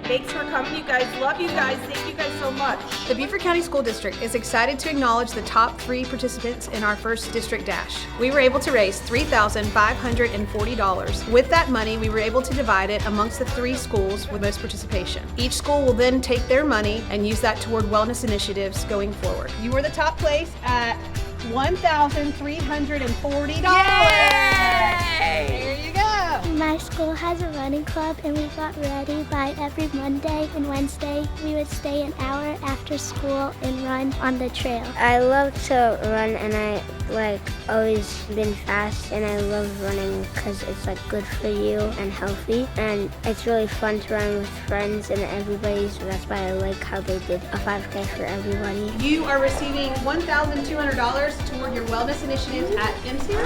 Thanks for coming, you guys. Love you guys. Thank you guys so much. The Beaufort County School District is excited to acknowledge the top 3 participants in our first district dash. We were able to raise $3,540. With that money, we were able to divide it amongst the 3 schools with most participation. Each school will then take their money and use that toward wellness initiatives going forward. You were the top place at $1,340. There you go. My school has a running club and we got ready by every Monday and Wednesday. We would stay an hour after school and run on the trail. I love to run and I always been fast and I love running because it's good for you and healthy, and it's really fun to run with friends and everybody, so that's why I like how they did a 5K for everybody. You are receiving $1,200 toward your wellness initiatives at MCR.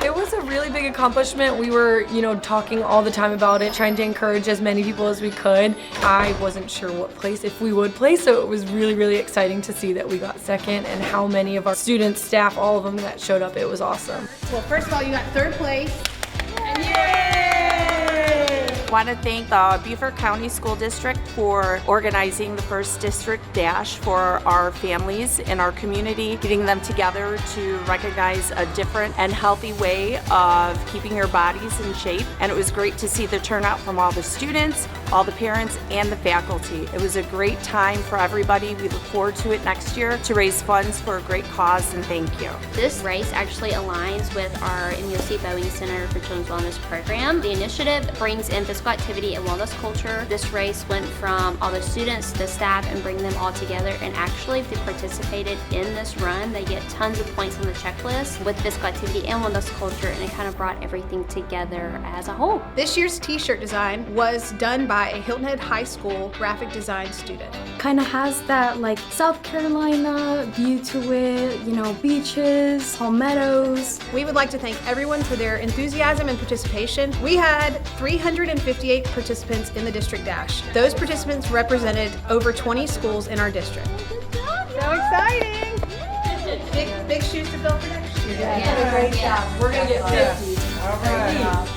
It was a really big accomplishment. We were, talking all the time about it, trying to encourage as many people as we could. I wasn't sure what place, if we would play, so it was really, really exciting to see that we got second and how many of our students, staff, all of them that showed up. It was awesome. Well, first of all, you got 3rd place. I want to thank the Beaufort County School District for organizing the first district dash for our families in our community, getting them together to recognize a different and healthy way of keeping your bodies in shape. And it was great to see the turnout from all the students, all the parents, and the faculty. It was a great time for everybody. We look forward to it next year to raise funds for a great cause, and thank you. This race actually aligns with our MUSC Boeing Center for Children's Wellness program. The initiative brings in physical activity and wellness culture. This race went from all the students to the staff and bring them all together, and actually if they participated in this run, they get tons of points on the checklist with physical activity and wellness culture, and it kind of brought everything together as a whole. This year's t-shirt design was done by a Hilton Head High School graphic design student. Kind of has that South Carolina view to it, beaches, palmettos. We would like to thank everyone for their enthusiasm and participation. We had 358 participants in the district dash. Those participants represented over 20 schools in our district. So exciting! Big shoes to fill for next year. Yeah. Great job. We're going to get 50. All right.